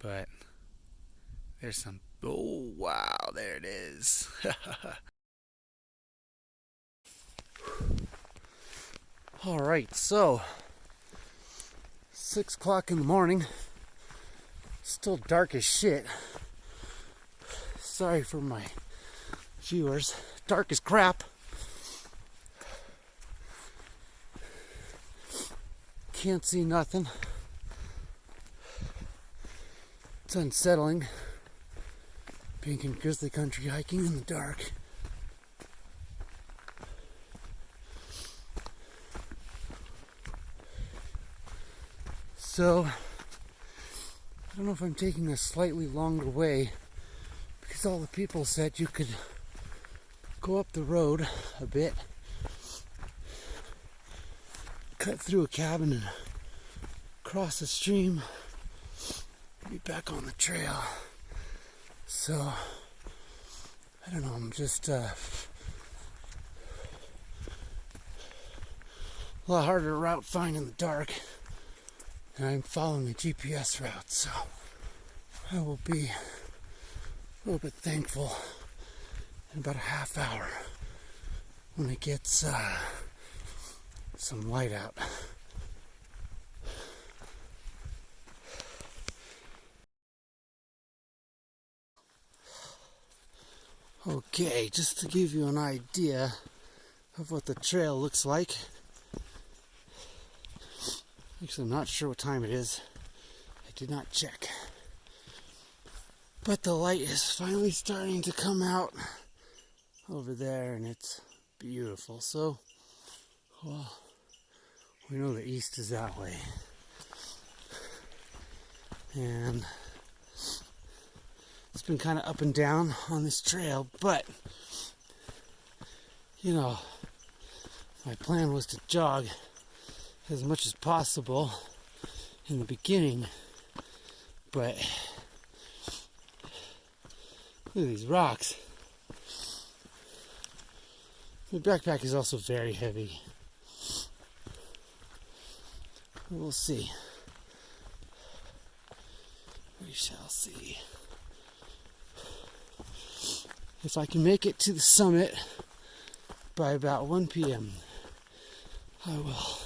but there's some. Oh, wow, there it is. Alright, so 6 o'clock in the morning. Still dark as shit. Sorry for my viewers. Dark as crap. Can't see nothing. It's unsettling being in grizzly country hiking in the dark. So, I don't know if I'm taking a slightly longer way because all the people said you could go up the road a bit, cut through a cabin and cross a stream, be back on the trail. So, I don't know, I'm just a lot harder route find in the dark, and I'm following a GPS route, so I will be a little bit thankful in about a half hour when it gets some light out. Okay, just to give you an idea of what the trail looks like. Actually, I'm not sure what time it is. I did not check. But the light is finally starting to come out over there, and it's beautiful. So, well, we know the east is that way. And it's been kind of up and down on this trail, but, you know, my plan was to jog as much as possible in the beginning, but look at these rocks. The backpack is also very heavy. We'll see. We shall see. If I can make it to the summit by about 1 p.m., I will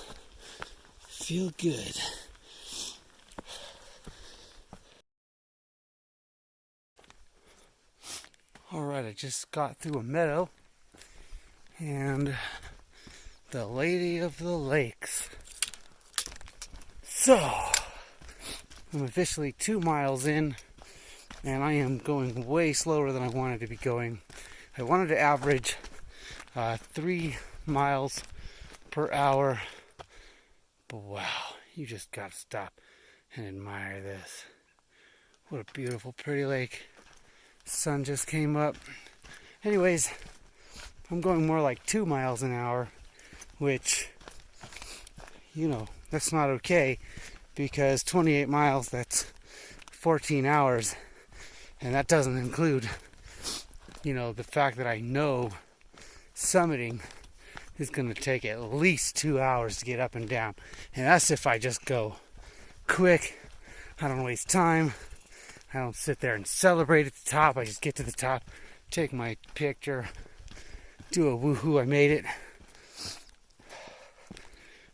feel good. Alright, I just got through a meadow and the Lady of the Lakes. So, I'm officially 2 miles in, and I am going way slower than I wanted to be going. I wanted to average 3 miles per hour, but wow, you just gotta stop and admire this. What a beautiful, pretty lake. Sun just came up. Anyways, I'm going more like 2 miles an hour, which, you know, that's not okay, because 28 miles, that's 14 hours. And that doesn't include, you know, the fact that I know summiting is going to take at least 2 hours to get up and down. And that's if I just go quick. I don't waste time. I don't sit there and celebrate at the top. I just get to the top, take my picture, do a woohoo, I made it,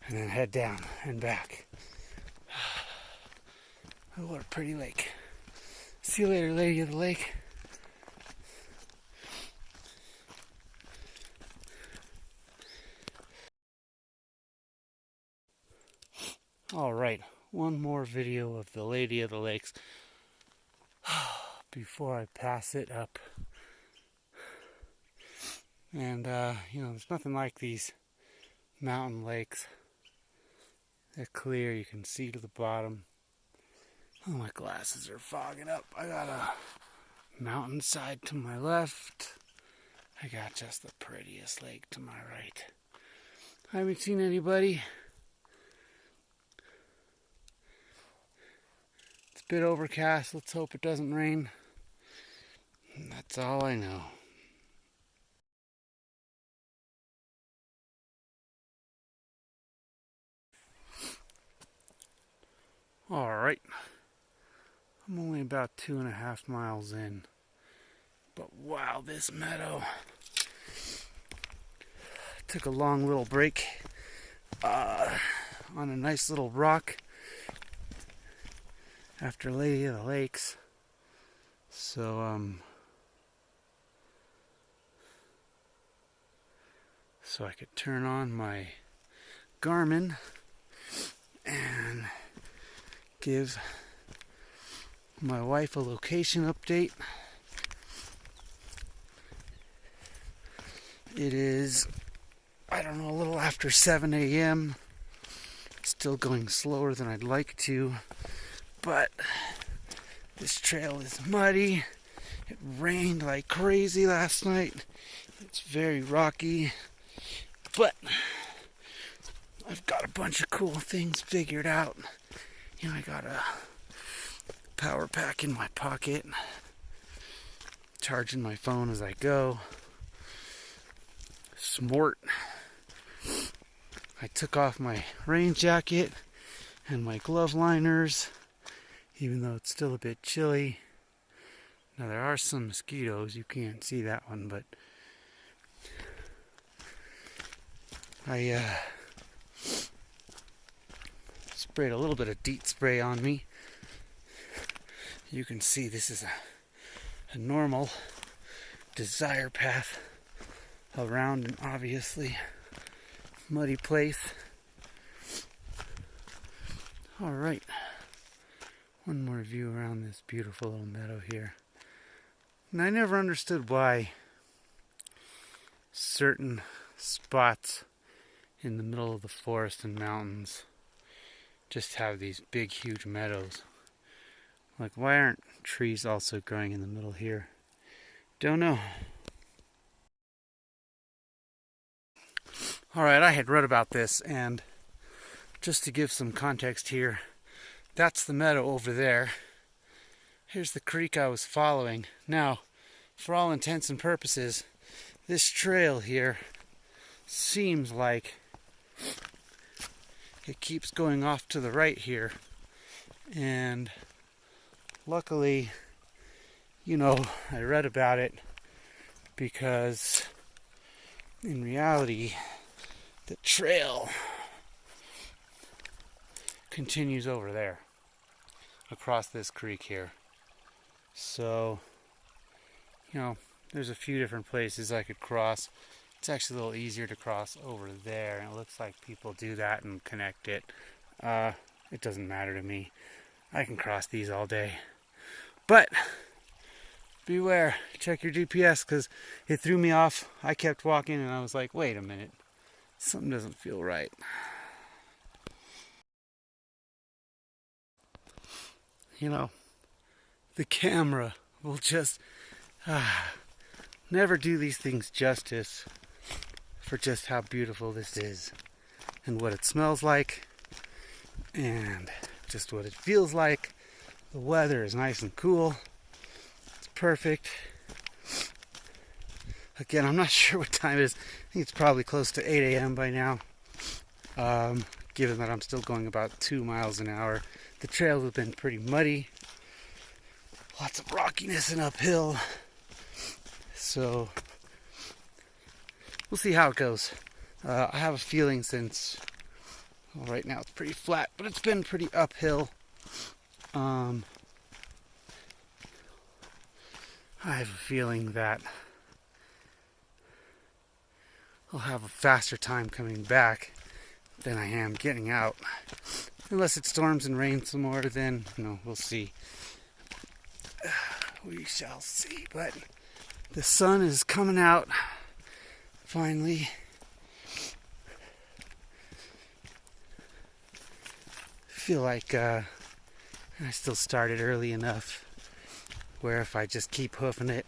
and then head down and back. Oh, what a pretty lake. See you later, Lady of the Lake. Alright, one more video of the Lady of the Lakes before I pass it up. And, you know, there's nothing like these mountain lakes. They're clear, you can see to the bottom. Oh, my glasses are fogging up. I got a mountainside to my left. I got just the prettiest lake to my right. I haven't seen anybody. It's a bit overcast. Let's hope it doesn't rain. And that's all I know. Alright. I'm only about 2.5 miles in. But wow, this meadow. Took a long little break on a nice little rock after Lady of the Lakes. So I could turn on my Garmin and give my wife a location update. It is, I don't know, a little after 7 a.m. Still going slower than I'd like to, but this trail is muddy. It rained like crazy last night. It's very rocky, but I've got a bunch of cool things figured out. You know, I got a power pack in my pocket, charging my phone as I go. Smart. I took off my rain jacket and my glove liners, even though it's still a bit chilly. Now there are some mosquitoes, you can't see that one, but I sprayed a little bit of DEET spray on me. You can see this is a normal desire path around an obviously muddy place. Alright, one more view around this beautiful little meadow here. And I never understood why certain spots in the middle of the forest and mountains just have these big, huge meadows. Like, why aren't trees also growing in the middle here? Don't know. Alright, I had read about this, and just to give some context here, that's the meadow over there. Here's the creek I was following. Now, for all intents and purposes, this trail here seems like it keeps going off to the right here. And luckily, you know, I read about it because in reality, the trail continues over there across this creek here. So, you know, there's a few different places I could cross. It's actually a little easier to cross over there, and it looks like people do that and connect it. It doesn't matter to me. I can cross these all day. But beware, check your GPS, because it threw me off. I kept walking and I was like, wait a minute, something doesn't feel right. You know, the camera will just never do these things justice for just how beautiful this is and what it smells like and just what it feels like. The weather is nice and cool. It's perfect. Again, I'm not sure what time it is. I think it's probably close to 8 a.m. by now. Given that I'm still going about 2 miles an hour. The trails have been pretty muddy. Lots of rockiness and uphill. So, we'll see how it goes. I have a feeling since, well, right now it's pretty flat, but it's been pretty uphill. I have a feeling that I'll have a faster time coming back than I am getting out. Unless it storms and rains some more, then, you know, we'll see. We shall see. But the sun is coming out, finally. I feel like I still started early enough where if I just keep hoofing it,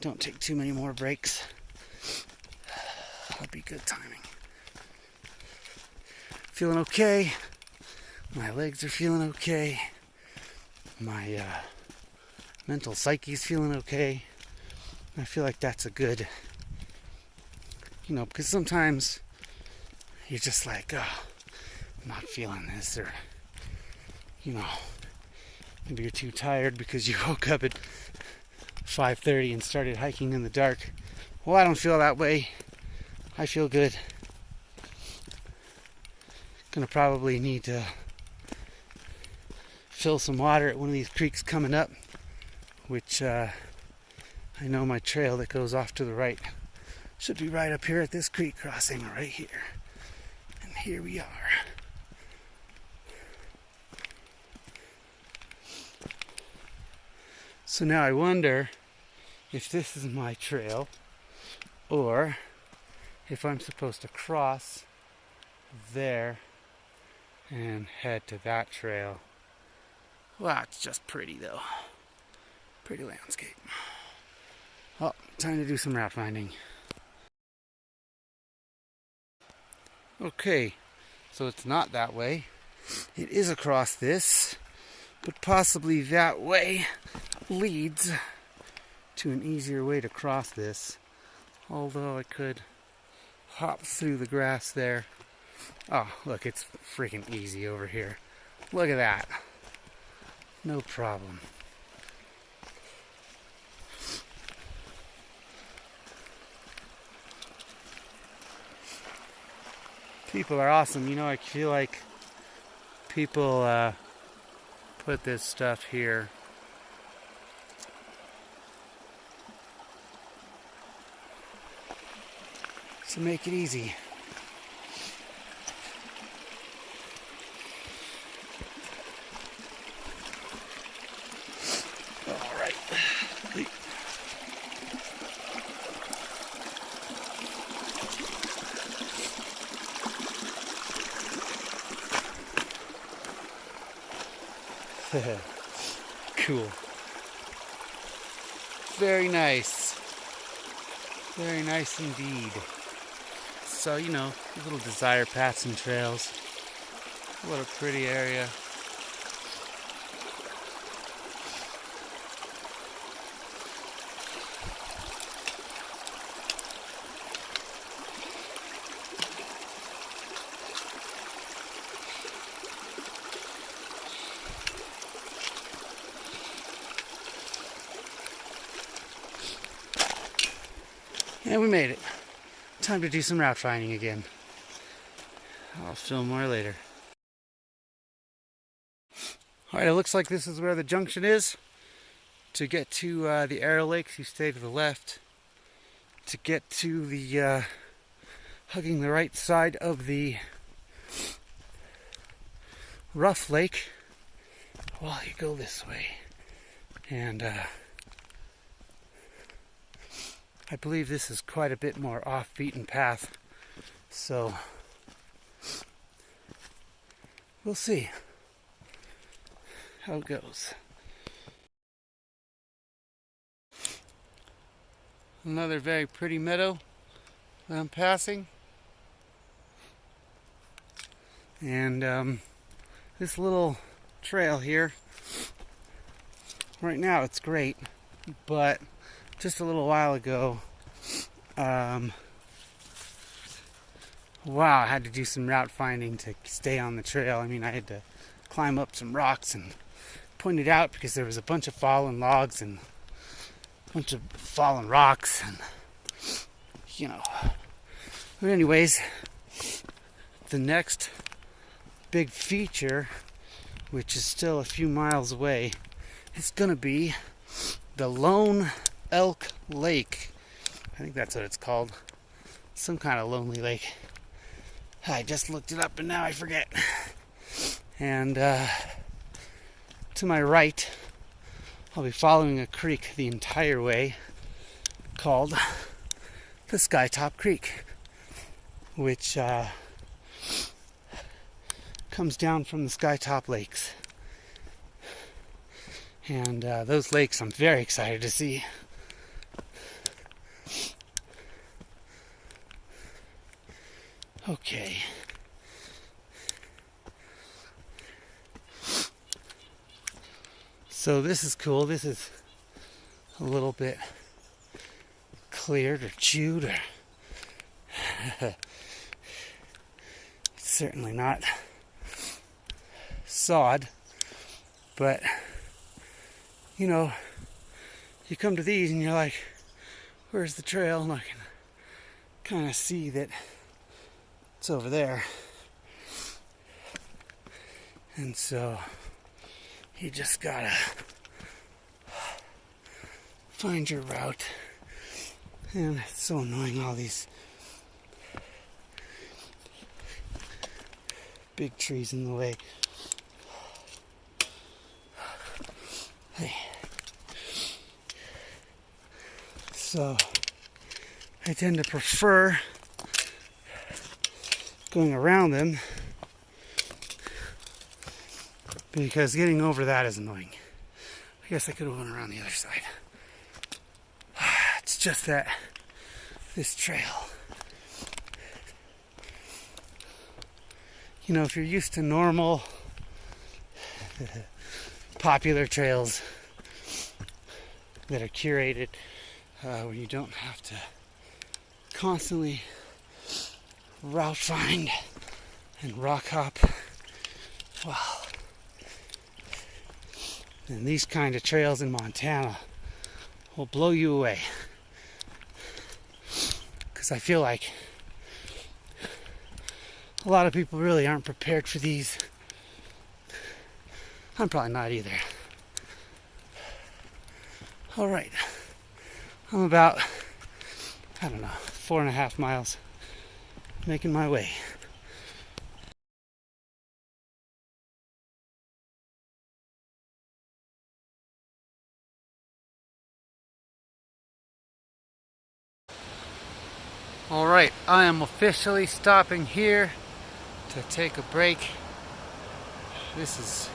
don't take too many more breaks, that'll be good timing. Feeling okay. My legs are feeling okay. My mental psyche's feeling okay. I feel like that's a good, you know, because sometimes you're just like, oh, I'm not feeling this, or, you know, Maybe you're too tired because you woke up at 5:30 and started hiking in the dark. Well, I don't feel that way. I feel good. Gonna probably need to fill some water at one of these creeks coming up, which I know my trail that goes off to the right should be right up here at this creek crossing right here. And here we are. So now I wonder if this is my trail or if I'm supposed to cross there and head to that trail. Wow, it's just pretty though. Pretty landscape. Well, time to do some route finding. Okay, so it's not that way. It is across this, but possibly that way leads to an easier way to cross this. Although I could hop through the grass there. Oh, look, it's freaking easy over here. Look at that. No problem. People are awesome. You know, I feel like people put this stuff here to make it easy. All right. Cool. Very nice. Very nice indeed. So, you know, little desire paths and trails. What a pretty area. And we made it. Time to do some route finding again. I'll film more later. Alright, it looks like this is where the junction is. To get to the Aero Lakes, you stay to the left. To get to the hugging the right side of the Rough Lake, well, you go this way. And I believe this is quite a bit more off-beaten path, so we'll see how it goes. Another very pretty meadow that I'm passing, and this little trail here, right now it's great, but just a little while ago, wow, I had to do some route finding to stay on the trail. I mean, I had to climb up some rocks and point it out because there was a bunch of fallen logs and a bunch of fallen rocks and, you know. But anyways, the next big feature, which is still a few miles away, is going to be the Lone Elk Lake. I think that's what it's called. Some kind of lonely lake. I just looked it up and now I forget. And to my right, I'll be following a creek the entire way called the Skytop Creek, which comes down from the Skytop Lakes. And those lakes I'm very excited to see. Okay. So this is cool. This is a little bit cleared or chewed, or it's certainly not sod, but you know, you come to these and you're like, where's the trail? And I can kind of see that it's over there. And so you just gotta find your route. And it's so annoying, all these big trees in the way. Hey. So I tend to prefer going around them because getting over that is annoying. I guess I could have went around the other side. It's just that this trail, you know, if you're used to normal popular trails that are curated, where you don't have to constantly route find and rock hop, well, then these kind of trails in Montana will blow you away. Because I feel like a lot of people really aren't prepared for these. I'm probably not either. All right, I'm about, 4.5 miles, making my way. All right, I am officially stopping here to take a break. This is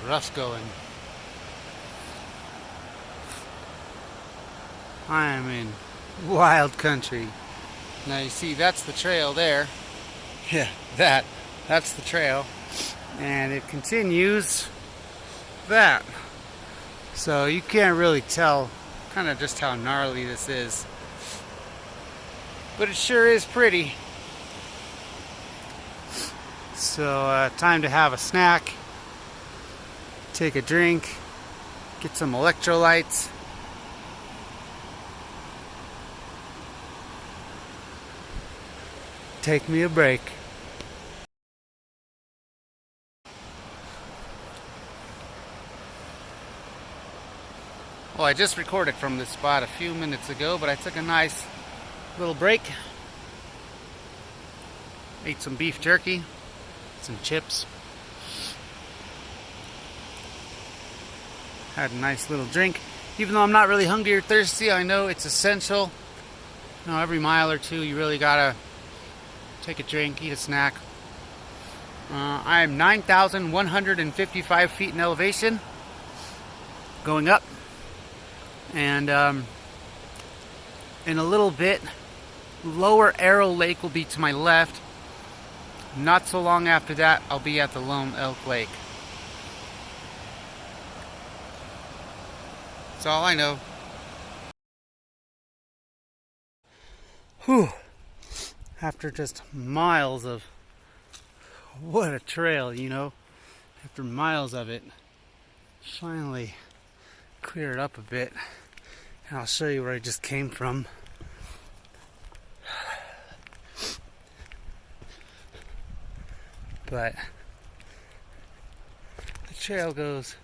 rough going. I am in wild country. Now you see, that's the trail there. Yeah, that's the trail. And it continues that. So you can't really tell kind of just how gnarly this is. But it sure is pretty. So time to have a snack, take a drink, get some electrolytes. Take me a break. Well, I just recorded from this spot a few minutes ago, but I took a nice little break. Ate some beef jerky, some chips. Had a nice little drink. Even though I'm not really hungry or thirsty, I know it's essential. You know, every mile or two, you really gotta take a drink, eat a snack. I am 9,155 feet in elevation, going up, and in a little bit, Lower Aero Lake will be to my left. Not so long after that, I'll be at the Lone Elk Lake. That's all I know. Whew. After just miles of, what a trail, you know. After miles of it, finally cleared up a bit. And I'll show you where I just came from. But the trail goes,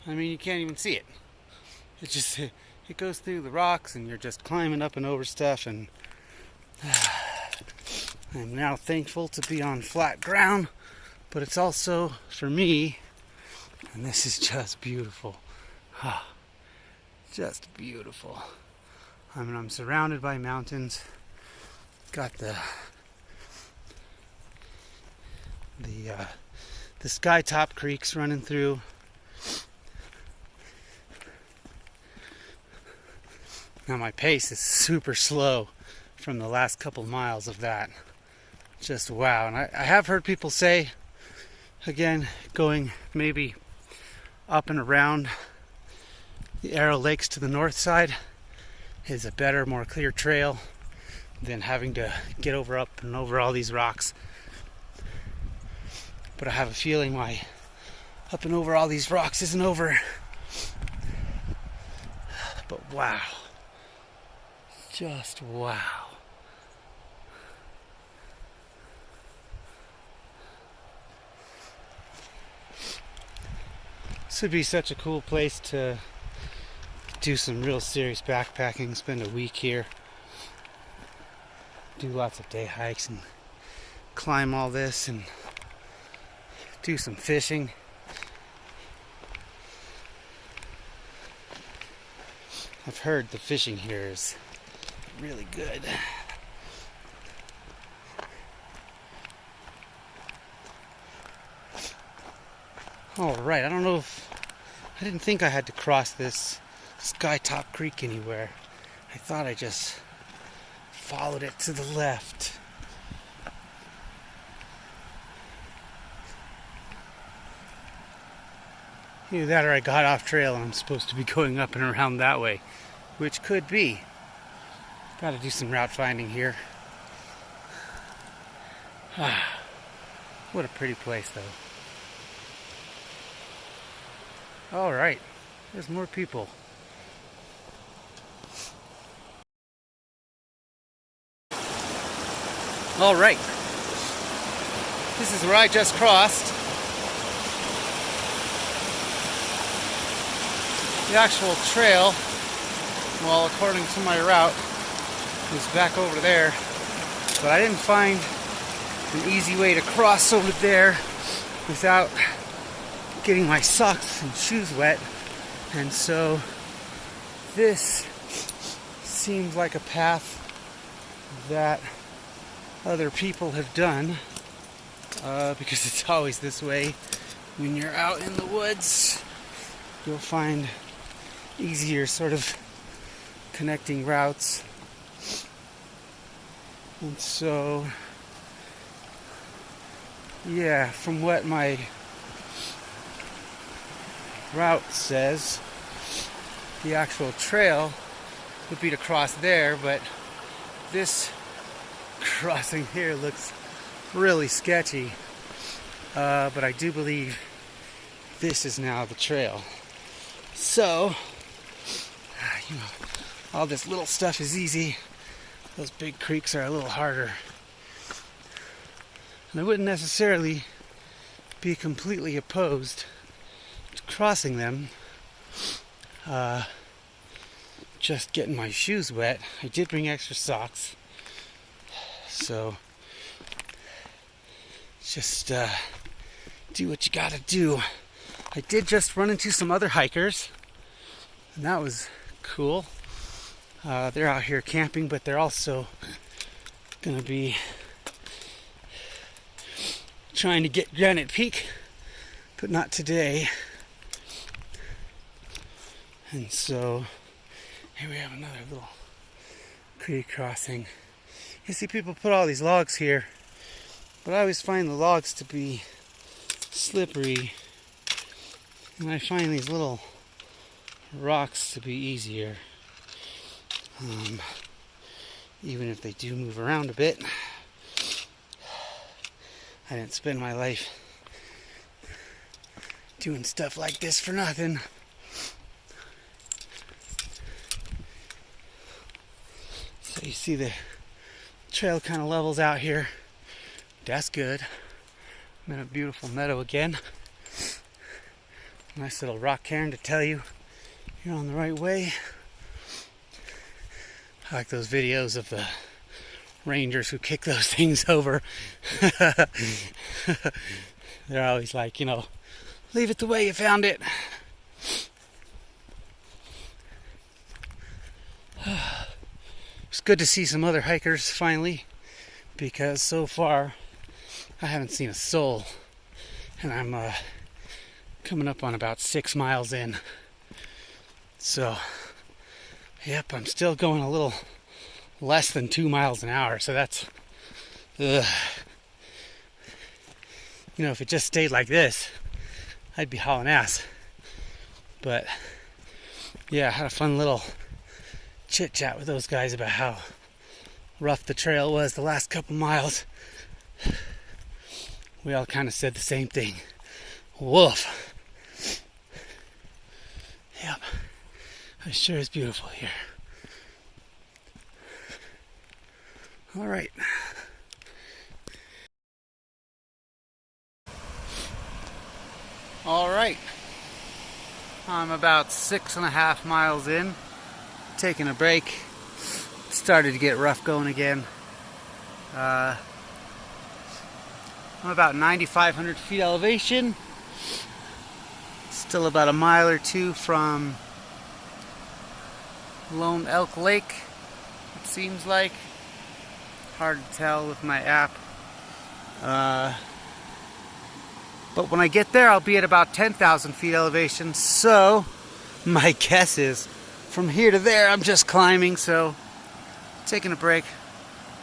I mean, you can't even see it. It just, it goes through the rocks and you're just climbing up and over stuff, and I'm now thankful to be on flat ground, but it's also, for me, and this is just beautiful. Just beautiful. I mean, I'm surrounded by mountains. Got the Skytop creeks running through. Now my pace is super slow from the last couple miles of that. Just wow. And I have heard people say, again, going maybe up and around the Aero Lakes to the north side is a better, more clear trail than having to get up and over all these rocks. But I have a feeling my up and over all these rocks isn't over. But wow. Just wow. This would be such a cool place to do some real serious backpacking, spend a week here, do lots of day hikes and climb all this and do some fishing. I've heard the fishing here is really good. Alright, I don't know if... I didn't think I had to cross this Skytop Creek anywhere. I thought I just followed it to the left. Either that or I got off trail and I'm supposed to be going up and around that way, which could be. Gotta do some route finding here. What a pretty place though. Alright, there's more people. Alright, this is where I just crossed. The actual trail, well, according to my route, is back over there, but I didn't find an easy way to cross over there without getting my socks and shoes wet, and so this seems like a path that other people have done, because it's always this way when you're out in the woods. You'll find easier sort of connecting routes, and so yeah, from what my route says, the actual trail would be to cross there, but this crossing here looks really sketchy, but I do believe this is now the trail. So, you know, all this little stuff is easy. Those big creeks are a little harder. And I wouldn't necessarily be completely opposed to crossing them. Just getting my shoes wet. I did bring extra socks. So, just do what you gotta do. I did just run into some other hikers, and that was cool. They're out here camping, but they're also gonna be trying to get Granite Peak, but not today. And so here we have another little creek crossing. You see, people put all these logs here, but I always find the logs to be slippery, and I find these little rocks to be easier, even if they do move around a bit. I didn't spend my life doing stuff like this for nothing. So you see the trail kind of levels out here. That's good. I'm in a beautiful meadow again. Nice little rock cairn to tell you you're on the right way. I like those videos of the rangers who kick those things over. They're always like, you know, leave it the way you found it. It's good to see some other hikers finally, because so far I haven't seen a soul, and I'm coming up on about 6 miles in. So, yep, I'm still going a little less than 2 miles an hour, so that's, you know, if it just stayed like this, I'd be hauling ass. But, yeah, I had a fun little chit chat with those guys about how rough the trail was the last couple miles. We all kind of said the same thing. Woof. Yep, it sure is beautiful here. All right. All right. I'm about 6.5 miles in, taking a break. It started to get rough going again. I'm about 9,500 feet elevation. Still about a mile or two from Lone Elk Lake, it seems like. Hard to tell with my app. But when I get there, I'll be at about 10,000 feet elevation. So my guess is from here to there, I'm just climbing. So taking a break.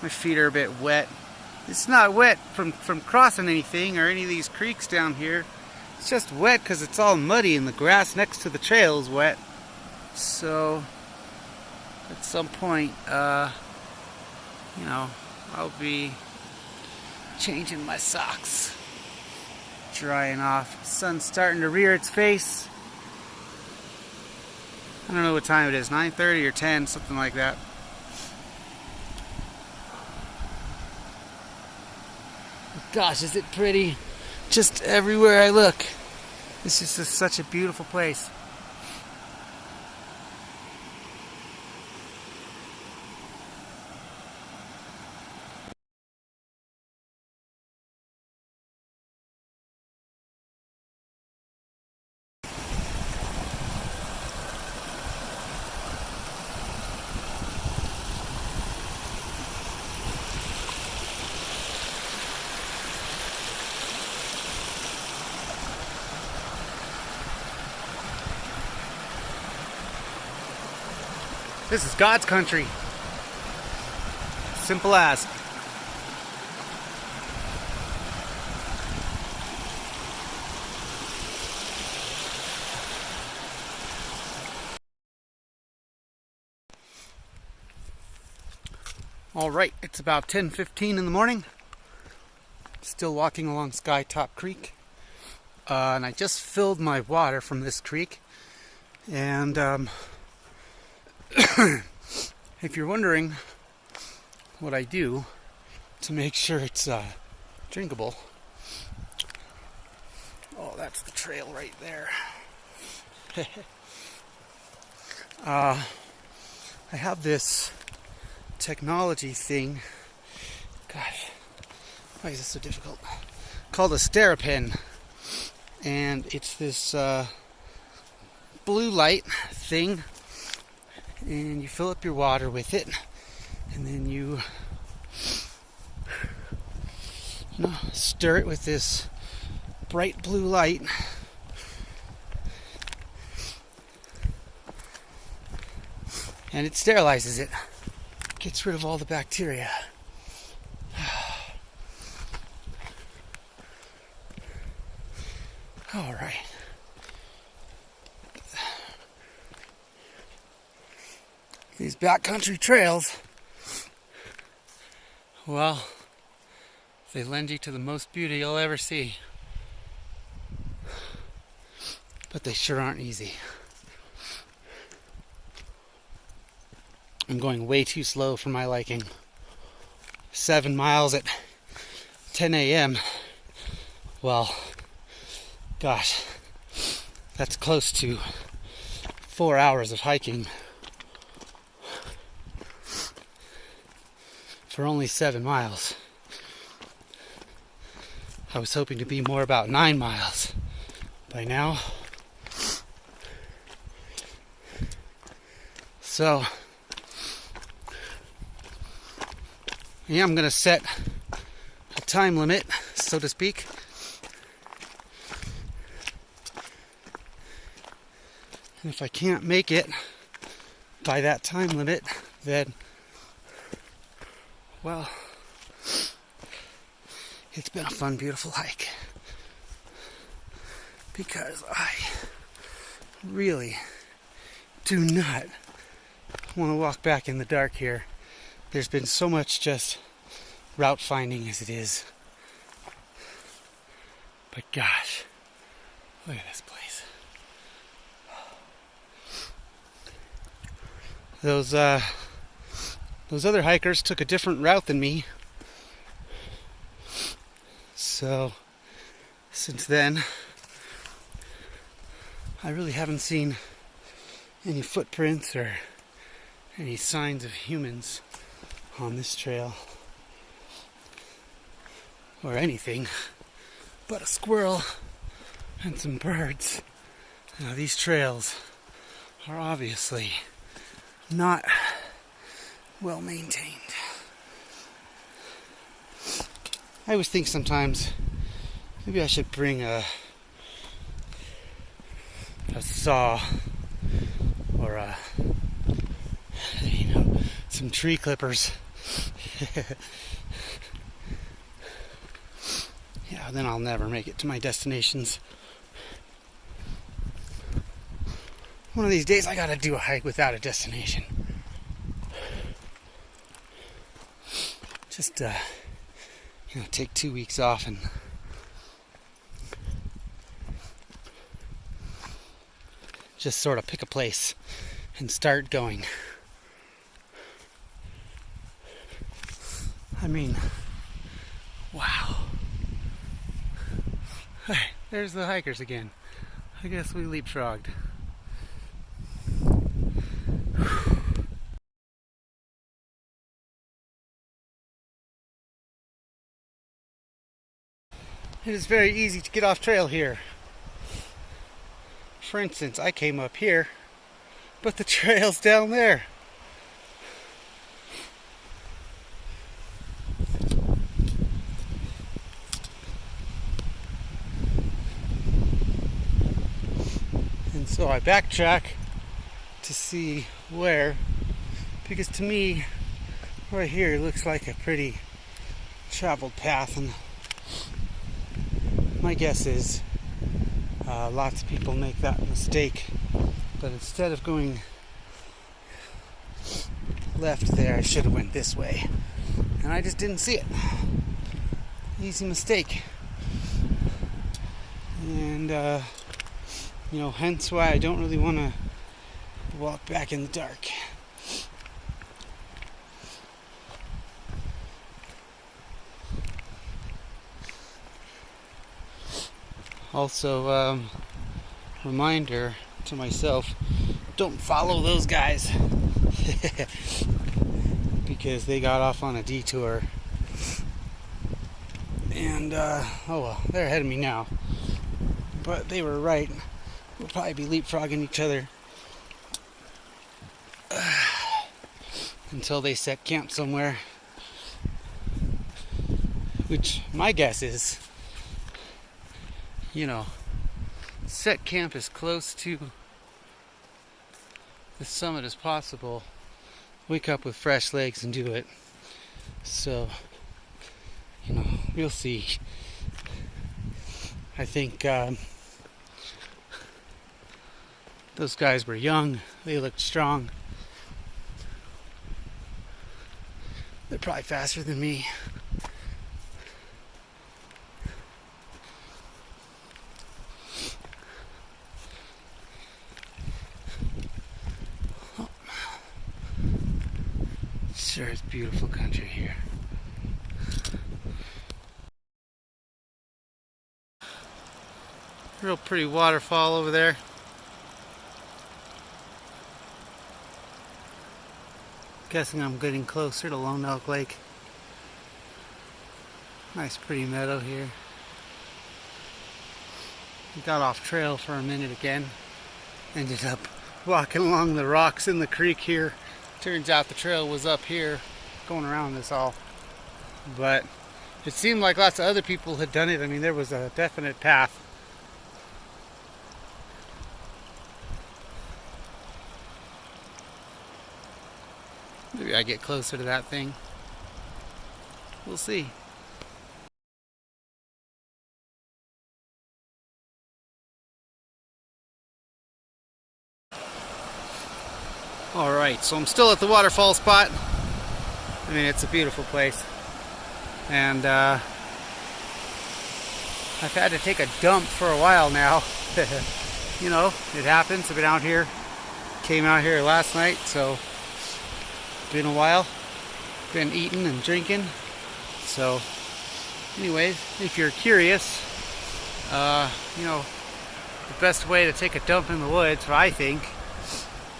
My feet are a bit wet. It's not wet from crossing anything or any of these creeks down here. It's just wet because it's all muddy and the grass next to the trail is wet. So at some point, you know, I'll be changing my socks, drying off. Sun's starting to rear its face. I don't know what time it is, 9:30 or 10, something like that. Gosh, is it pretty? Just everywhere I look. This is just such a beautiful place. This is God's country. Simple as. All right, it's about 10:15 in the morning. Still walking along Skytop Creek. And I just filled my water from this creek. And if you're wondering what I do to make sure it's drinkable, oh, that's the trail right there. I have this technology thing. Gosh, why is this so difficult? Called a Pen, and it's this blue light thing. And you fill up your water with it, and then you stir it with this bright blue light. And it sterilizes it. Gets rid of all the bacteria. All right. These backcountry trails, well, they lend you to the most beauty you'll ever see. But they sure aren't easy. I'm going way too slow for my liking. 7 miles at 10 a.m. Well, gosh, that's close to 4 hours of hiking. For only 7 miles. I was hoping to be more about 9 miles by now. So, yeah, I'm going to set a time limit, so to speak. And if I can't make it by that time limit, then, well, it's been a fun, beautiful hike. Because I really do not want to walk back in the dark here. There's been so much just route finding as it is. But gosh, look at this place. Those other hikers took a different route than me. So since then, I really haven't seen any footprints or any signs of humans on this trail, or anything but a squirrel and some birds. Now, these trails are obviously not well maintained. I always think sometimes maybe I should bring a saw or some tree clippers. Yeah, then I'll never make it to my destinations. One of these days I gotta do a hike without a destination. Just take 2 weeks off and just sort of pick a place and start going. I mean, wow. There's the hikers again. I guess we leapfrogged. It is very easy to get off trail here. For instance, I came up here, but the trail's down there. And so I backtrack to see where, because to me, right here looks like a pretty traveled path, and my guess is lots of people make that mistake, but instead of going left there, I should have went this way, and I just didn't see it. Easy mistake. And hence why I don't really want to walk back in the dark. Also, reminder to myself, don't follow those guys because they got off on a detour, and oh well, they're ahead of me now, but they were right. We'll probably be leapfrogging each other until they set camp somewhere, which my guess is, set camp as close to the summit as possible, wake up with fresh legs and do it. So, we'll see. I think those guys were young, they looked strong. They're probably faster than me. Sure is beautiful country here. Real pretty waterfall over there. Guessing I'm getting closer to Lone Elk Lake. Nice pretty meadow here. Got off trail for a minute again. Ended up walking along the rocks in the creek here. Turns out the trail was up here, going around this all. But it seemed like lots of other people had done it. I mean, there was a definite path. Maybe I get closer to that thing. We'll see. Alright, so I'm still at the waterfall spot. I mean, it's a beautiful place. And I've had to take a dump for a while now. It happens. I've been out here. Came out here last night, so been a while. Been eating and drinking. So, anyways, if you're curious, you know, the best way to take a dump in the woods, what I think,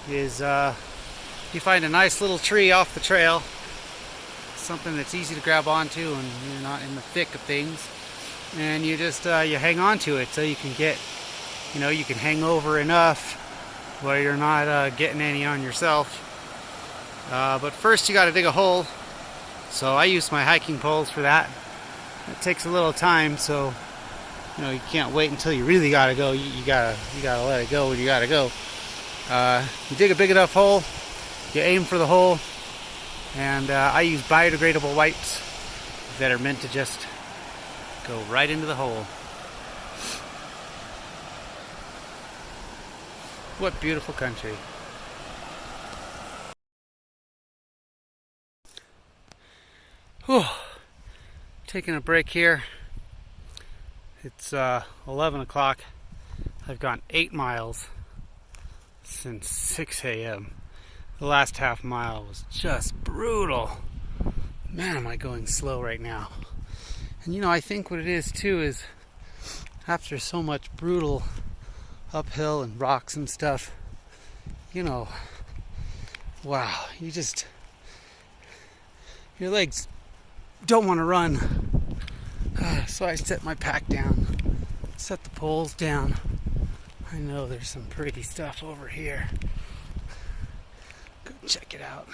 is you find a nice little tree off the trail, something that's easy to grab onto and you're not in the thick of things, and you just you hang on to it so you can get, you know, you can hang over enough where you're not getting any on yourself. But first you got to dig a hole, so I use my hiking poles for that. It takes a little time, so you know, you can't wait until you really gotta go. You gotta let it go when you gotta go. You dig a big enough hole, you aim for the hole, and I use biodegradable wipes that are meant to just go right into the hole. What beautiful country. Whew. Taking a break here. It's 11 o'clock. I've gone 8 miles since 6 a.m. The last half mile was just brutal. Man, am I going slow right now. And you know, I think what it is too is after so much brutal uphill and rocks and stuff, you know, wow, your legs don't want to run. So I set my pack down, set the poles down. I know there's some pretty stuff over here. Go check it out.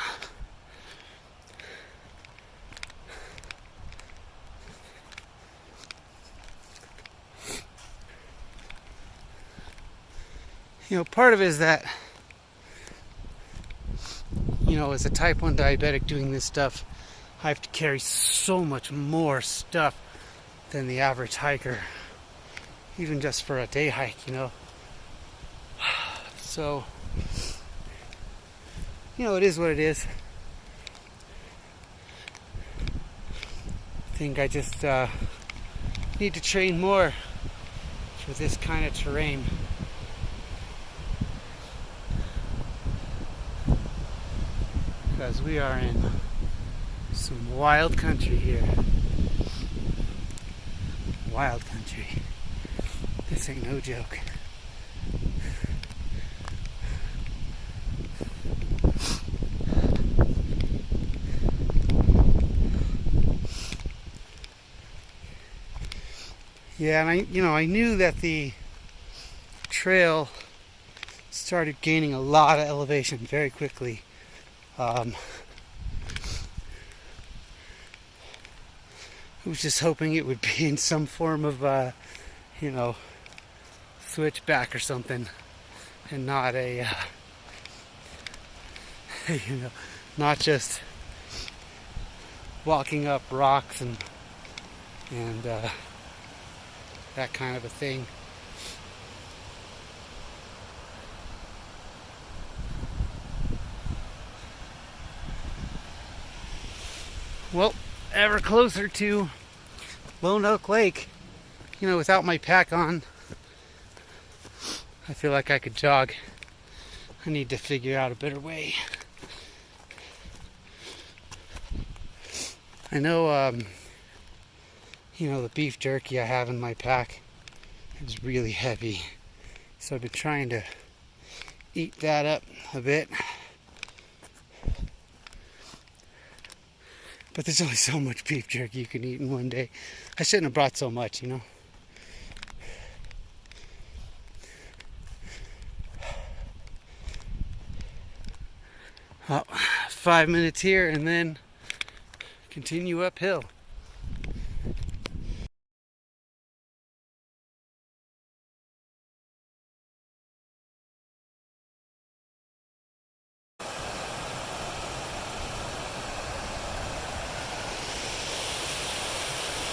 You know, part of it is that, you know, as a type 1 diabetic doing this stuff, I have to carry so much more stuff than the average hiker, even just for a day hike, you know. So, you know, it is what it is. I think I just need to train more for this kind of terrain. Because we are in some wild country here. Wild country. This ain't no joke. Yeah, and I knew that the trail started gaining a lot of elevation very quickly. I was just hoping it would be in some form of, you know, switchback or something, and not a, you know, not just walking up rocks and that kind of a thing. Well, ever closer to Lone Oak Lake. You know, without my pack on, I feel like I could jog. I need to figure out a better way. I know, you know, the beef jerky I have in my pack is really heavy, so I've been trying to eat that up a bit. But there's only so much beef jerky you can eat in one day. I shouldn't have brought so much, you know. Well, 5 minutes here and then continue uphill.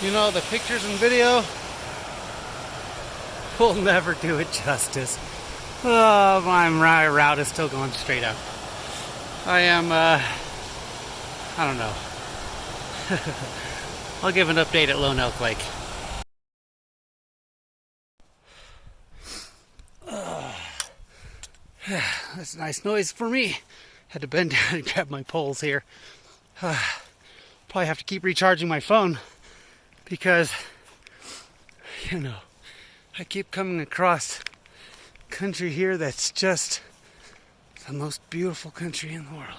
You know, the pictures and video will never do it justice. Oh, my route is still going straight up. I am, I don't know. I'll give an update at Lone Elk Lake. That's a nice noise for me. Had to bend down and grab my poles here. Probably have to keep recharging my phone because, you know, I keep coming across country here that's just the most beautiful country in the world.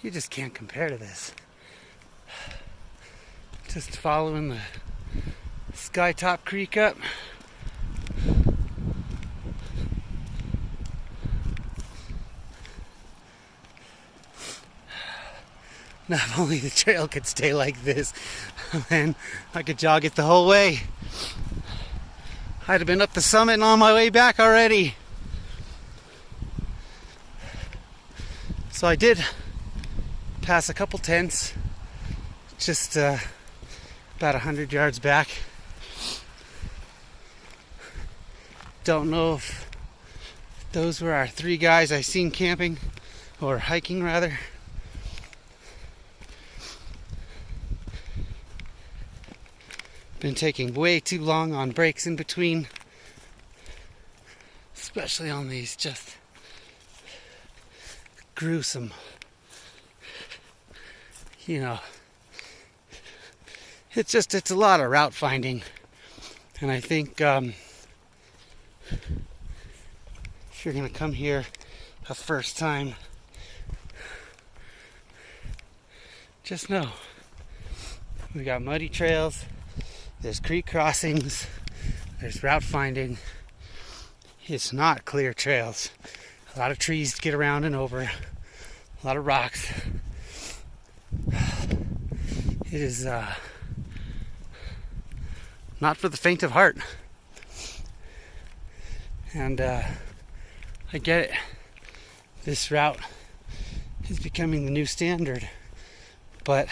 You just can't compare to this. Just following the Skytop Creek up. Now, if only the trail could stay like this, man, I could jog it the whole way. I'd have been up the summit and on my way back already. So I did pass a couple tents, just about 100 yards back. Don't know if those were our 3 guys I seen camping, or hiking rather. Been taking way too long on breaks in between, especially on these just gruesome, you know, it's a lot of route finding. And I think if you're gonna come here a first time, just know we got muddy trails, there's creek crossings, there's route finding. It's not clear trails. A lot of trees to get around and over, a lot of rocks. It is not for the faint of heart. And I get it. This route is becoming the new standard, but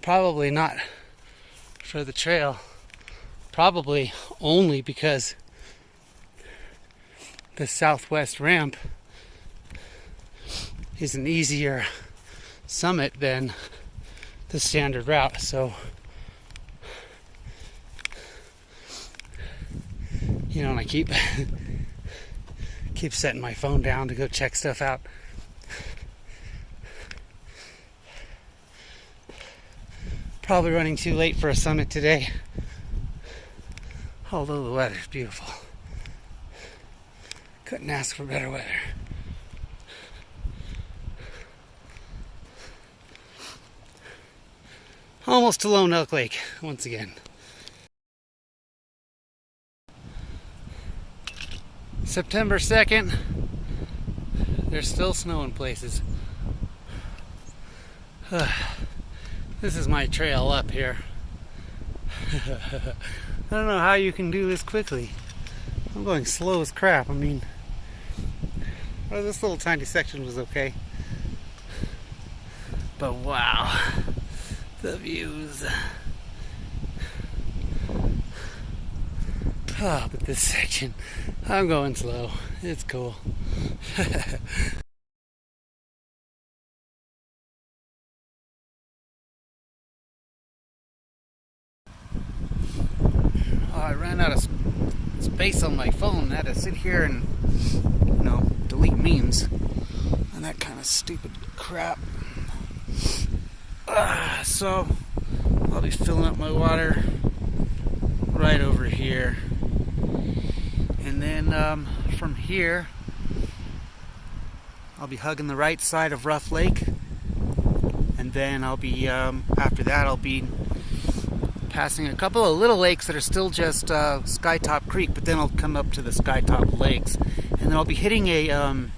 probably not for the trail. Probably only because the southwest ramp is an easier summit than the standard route. So, you know, and I keep setting my phone down to go check stuff out. Probably running too late for a summit today, although the weather's beautiful. Couldn't ask for better weather. Almost to Lone Elk Lake once again. September 2nd. There's still snow in places. This is my trail up here. I don't know how you can do this quickly. I'm going slow as crap. I mean, well, this little tiny section was okay. But wow, the views. Oh, but this section, I'm going slow. It's cool. I ran out of space on my phone. I had to sit here and, you know, delete memes and that kind of stupid crap. So I'll be filling up my water right over here, and then from here I'll be hugging the right side of Rough Lake, and then I'll be after that I'll be passing a couple of little lakes that are still just Skytop Creek, but then I'll come up to the Skytop Lakes, and then I'll be hitting a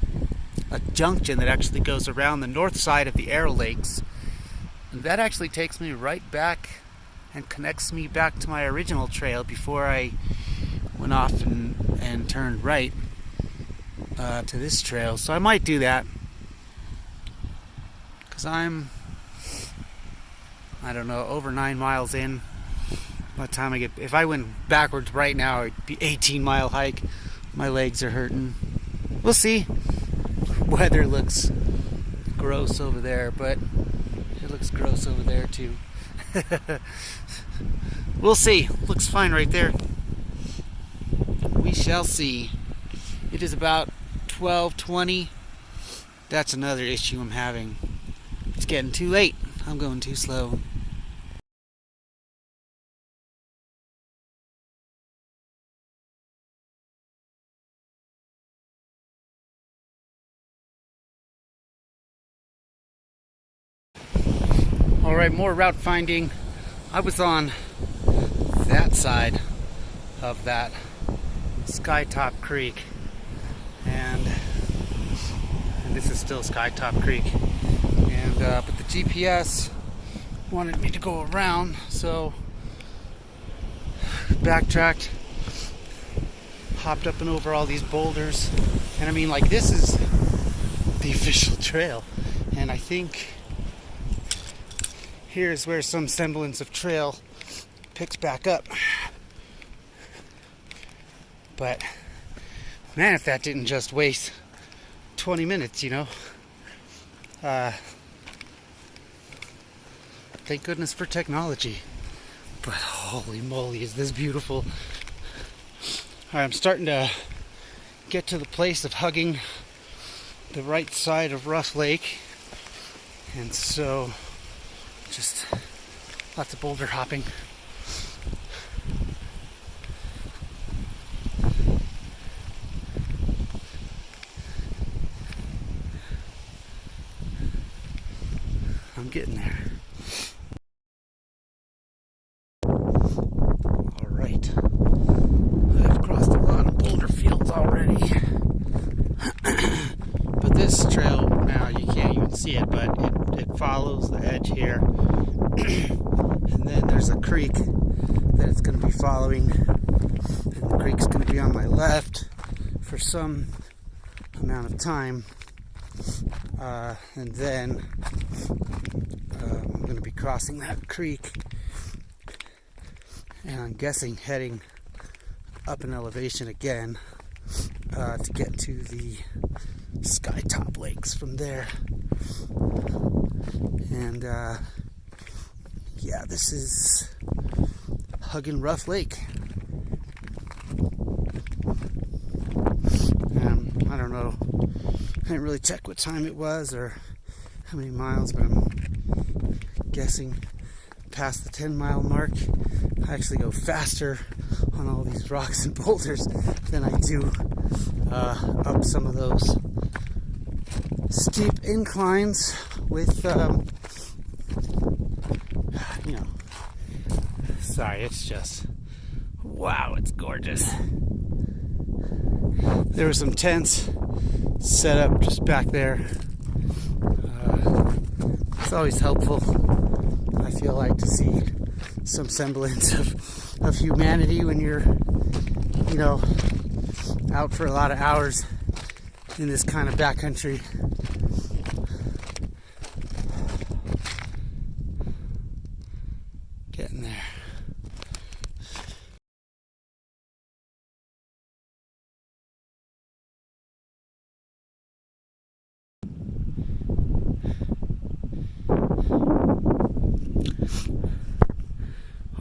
junction that actually goes around the north side of the Aero Lakes, and that actually takes me right back and connects me back to my original trail before I went off and turned right to this trail. So I might do that, because I'm, I don't know, over 9 miles in. By the time I get, if I went backwards right now, it'd be 18-mile hike. My legs are hurting. We'll see. Weather looks gross over there, but it looks gross over there too. We'll see. Looks fine right there. We shall see. It is about 12:20. That's another issue I'm having. It's getting too late. I'm going too slow. Alright, more route finding. I was on that side of that Skytop Creek, and this is still Skytop Creek, and but the GPS wanted me to go around, so backtracked, hopped up and over all these boulders, and I mean, like, this is the official trail, and I think here's where some semblance of trail picks back up. But man, if that didn't just waste 20 minutes, you know. Thank goodness for technology. But holy moly, is this beautiful. Alright, I'm starting to get to the place of hugging the right side of Rough Lake. And so just lots of boulder hopping. I'm getting there. All right. I've crossed a lot of boulder fields already. But this trail, now you can't even see it, but it follows the edge here. And then there's a creek that it's going to be following. And the creek's going to be on my left for some amount of time. And then I'm going to be crossing that creek. And I'm guessing heading up an elevation again to get to the Skytop Lakes from there. And yeah, this is hugging Rough Lake. I don't know, I didn't really check what time it was or how many miles, but I'm guessing past the 10-mile mark. I actually go faster on all these rocks and boulders than I do up some of those steep inclines with you know, sorry, it's just, wow, it's gorgeous. There were some tents set up just back there. It's always helpful, I feel like, to see some semblance of humanity when you're, you know, out for a lot of hours in this kind of backcountry. Getting there.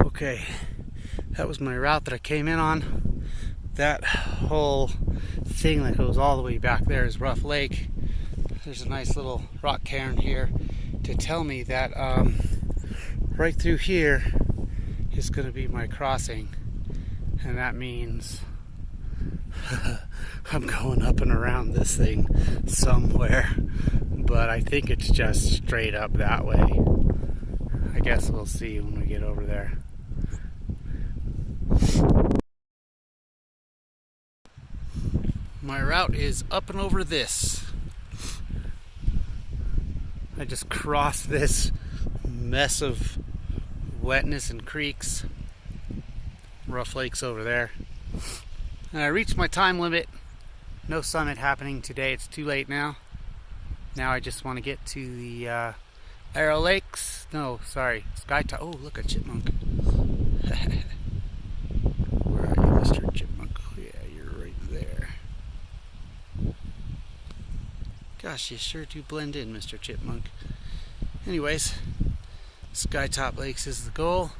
Okay, that was my route that I came in on. That whole thing that goes all the way back there is Rough Lake. There's a nice little rock cairn here to tell me that right through here is going to be my crossing, and that means I'm going up and around this thing somewhere, but I think it's just straight up that way. I guess we'll see when we get over there. My route is up and over this. I just crossed this mess of wetness and creeks. Rough Lake's over there. And I reached my time limit. No summit happening today. It's too late now. Now I just want to get to the Aero Lakes. No, sorry, Skytop. Oh, look, a chipmunk. Where are you, Mr. Chipmunk? Oh, yeah, you're right there. Gosh, you sure do blend in, Mr. Chipmunk. Anyways, Skytop Lakes is the goal.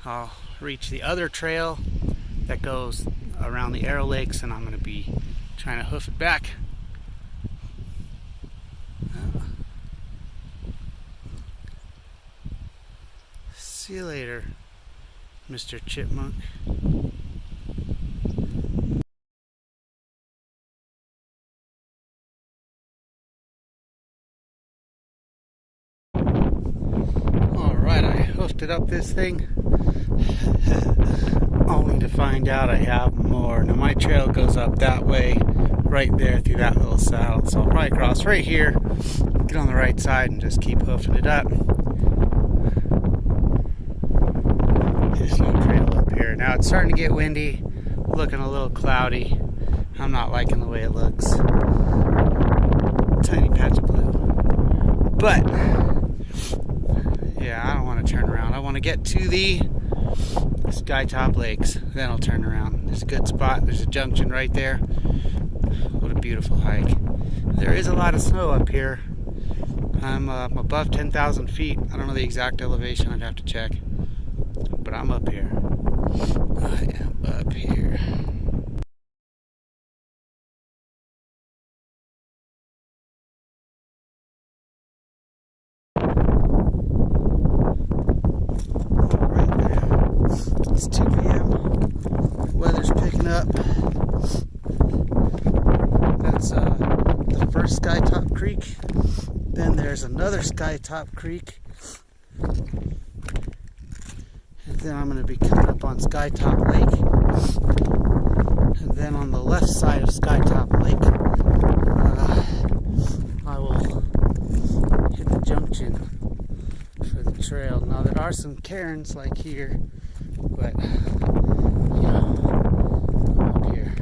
I'll reach the other trail that goes around the Aero Lakes, and I'm going to be Trying to hoof it back. See you later, Mr. Chipmunk. Alright, I hoofed it up this thing. Only to find out I have more. Now my trail goes up that way, right there through that little saddle. So I'll probably cross right here, get on the right side and just keep hoofing it up. There's no trail up here. Now it's starting to get windy, looking a little cloudy. I'm not liking the way it looks. Tiny patch of blue. But yeah, I don't want to turn around. I want to get to the Skytop Lakes, then I'll turn around. There's a good spot. There's a junction right there. What a beautiful hike. There is a lot of snow up here. I'm above 10,000 feet. I don't know the exact elevation. I'd have to check. But I'm up here. I am up here. It's 2 p.m. Weather's picking up. That's the first Skytop Creek. Then there's another Skytop Creek. And then I'm going to be coming up on Skytop Lake. And then on the left side of Skytop Lake, I will hit the junction for the trail. Now there are some cairns like here. But, you know, I'm up here.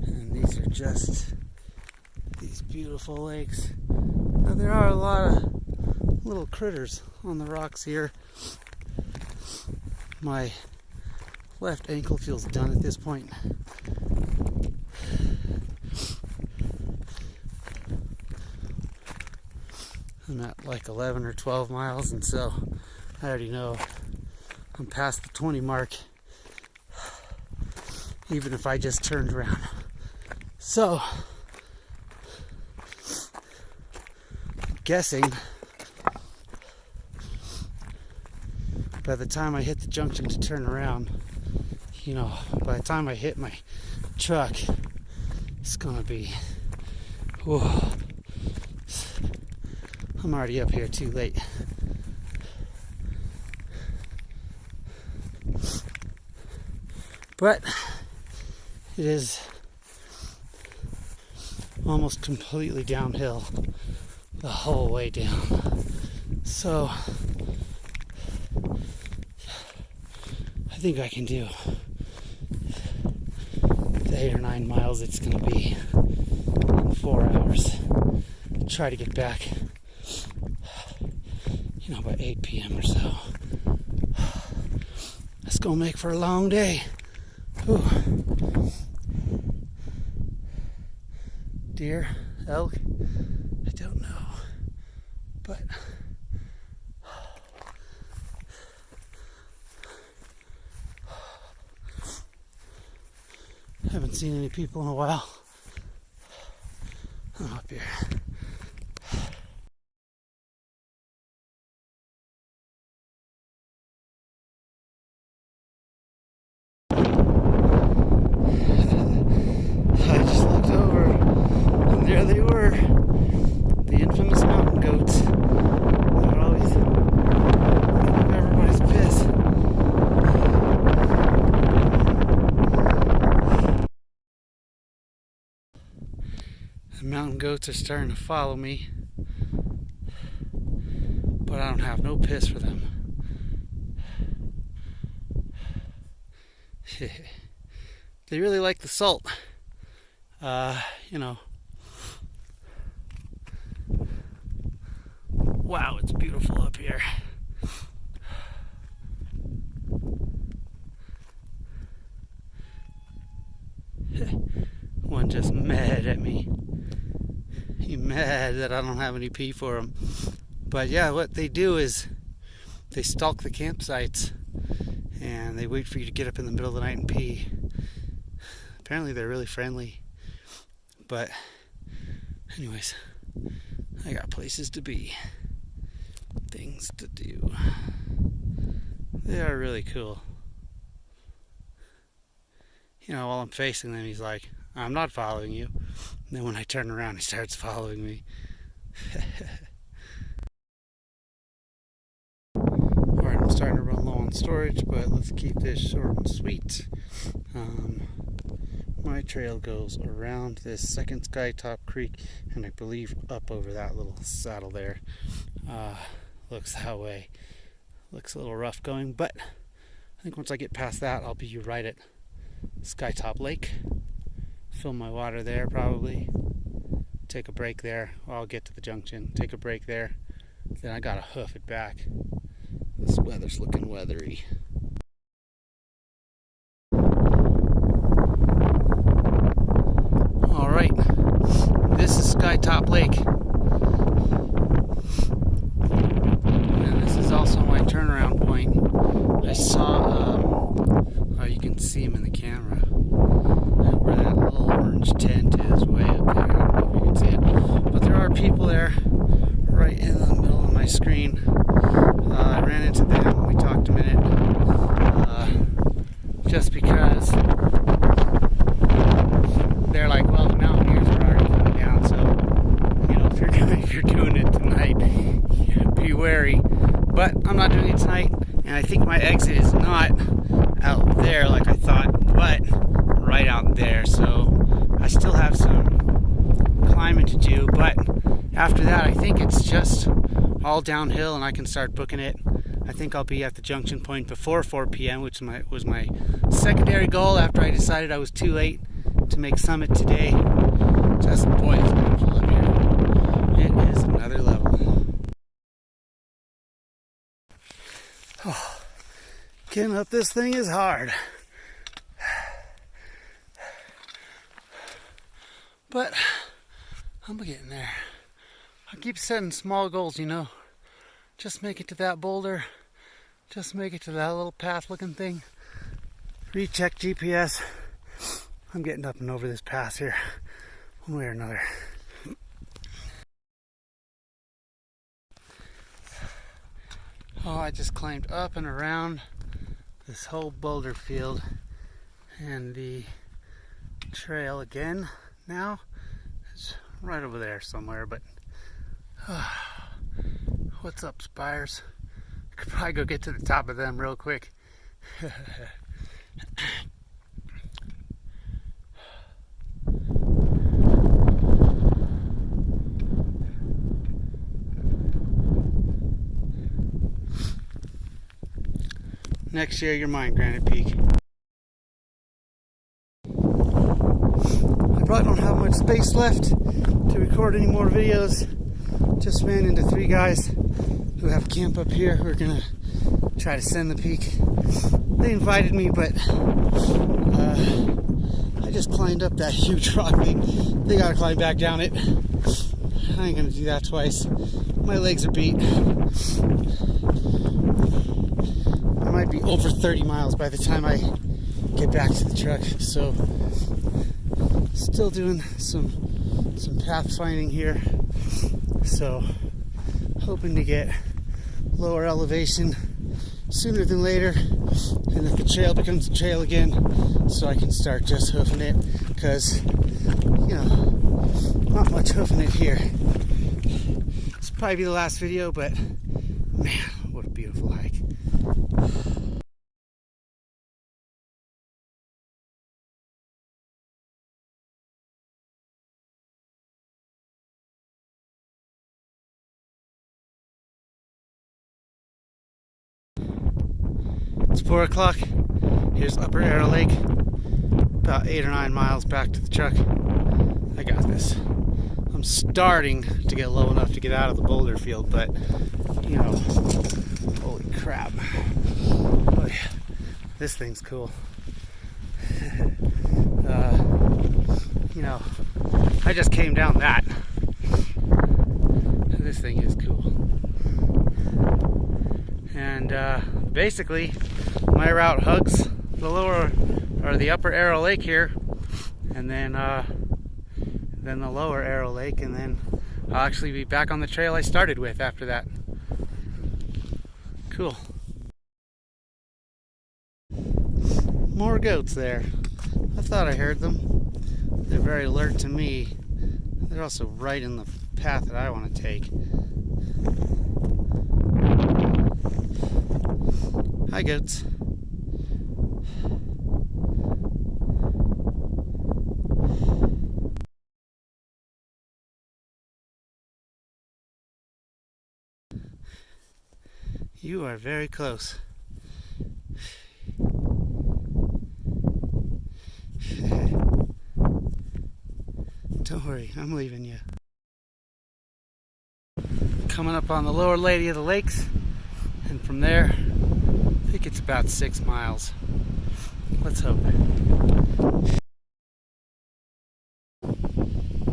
And these are just these beautiful lakes. Now there are a lot of little critters on the rocks here. My left ankle feels done at this point. I'm at like 11 or 12 miles, and so I already know I'm past the 20 mark, even if I just turned around. So, I'm guessing by the time I hit the junction to turn around, you know, by the time I hit my truck, it's gonna be, whoa. I'm already up here too late. But it is almost completely downhill the whole way down. So I think I can do the 8 or 9 miles it's going to be in 4 hours. Try to get back, you know, by 8 p.m. or so. That's going to make for a long day. Whew. Deer, elk, I don't know, but I haven't seen any people in a while. I'm up here. There they were, the infamous mountain goats. They're always getting up everybody's piss. The mountain goats are starting to follow me, but I don't have no piss for them. They really like the salt. You know. Wow, it's beautiful up here. One just mad at me. He's mad that I don't have any pee for him. But yeah, what they do is they stalk the campsites and they wait for you to get up in the middle of the night and pee. Apparently they're really friendly. But anyways, I got places to be, things to do. They are really cool. You know, while I'm facing them, he's like, I'm not following you. And then when I turn around, he starts following me. Alright, I'm starting to run low on storage, but let's keep this short and sweet. My trail goes around this second Skytop creek, and I believe up over that little saddle there. Looks that way. Looks a little rough going, but I think once I get past that, I'll be right at Skytop Lake. Fill my water there probably. Take a break there. Well, I'll get to the junction. Take a break there. Then I gotta hoof it back. This weather's looking weathery. Alright, this is Skytop Lake. And this is also my turnaround point. I saw, you can see him in the camera. Where that little orange tent is way up there. I don't know if you can see it. But there are people there right in the middle of my screen. I ran into them. We talked a minute. Just because they're like, well, the mountaineers are already coming down, so you know, if you're doing it tonight, be wary. But I'm not doing it tonight, and I think my exit is not out there like I thought, but right out there. So I still have some climbing to do, but after that, I think it's just all downhill, and I can start booking it. I think I'll be at the junction point before 4 p.m., which was my secondary goal after I decided I was too late to make summit today. Just, boy, it's beautiful up here. It is another level. Oh, getting up this thing is hard. But I'm getting there. I keep setting small goals, you know. Just make it to that boulder. Just make it to that little path looking thing. Recheck GPS. I'm getting up and over this pass here, one way or another. Oh, I just climbed up and around this whole boulder field, and the trail again now is right over there somewhere, but what's up, spires? I could probably go get to the top of them real quick. Next year, you're mine, Granite Peak. I probably don't have much space left to record any more videos. Just ran into 3 guys who have camp up here who are gonna try to send the peak. They invited me, but I just climbed up that huge rock thing. They gotta climb back down it. I ain't gonna do that twice. My legs are beat. I might be over 30 miles by the time I get back to the truck. So still doing some pathfinding here. So hoping to get lower elevation sooner than later, and that the trail becomes a trail again, so I can start just hoofing it, because you know, not much hoofing it here. This will probably be the last video, but man, what a beautiful hike. It's 4 o'clock. Here's Upper Aero Lake. About 8 or 9 miles back to the truck. I got this. I'm starting to get low enough to get out of the boulder field, but you know, holy crap. Oh, yeah. This thing's cool. You know, I just came down that. This thing is cool. And basically, my route hugs the lower or the Upper Aero Lake here, and then the lower Aero Lake, and then I'll actually be back on the trail I started with after that. Cool. More goats there. I thought I heard them. They're very alert to me. They're also right in the path that I want to take. Hi, goats. You are very close. Don't worry, I'm leaving you. Coming up on the lower Lady of the Lakes, and from there, I think it's about 6 miles. Let's hope.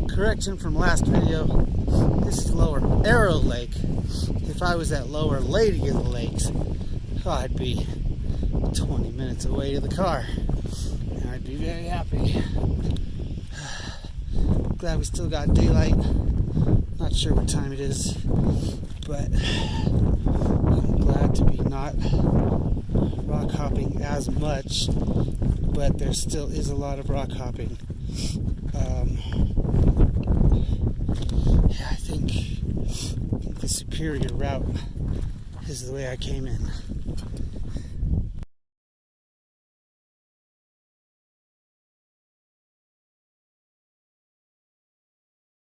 Correction from last video, this is lower Aero Lake. If I was at lower Lady of the Lakes, I'd be 20 minutes away to the car, and I'd be very happy. Glad we still got daylight. Not sure what time it is, but I'm glad to be not rock hopping as much, but there still is a lot of rock hopping. Yeah, I think the superior route is the way I came in.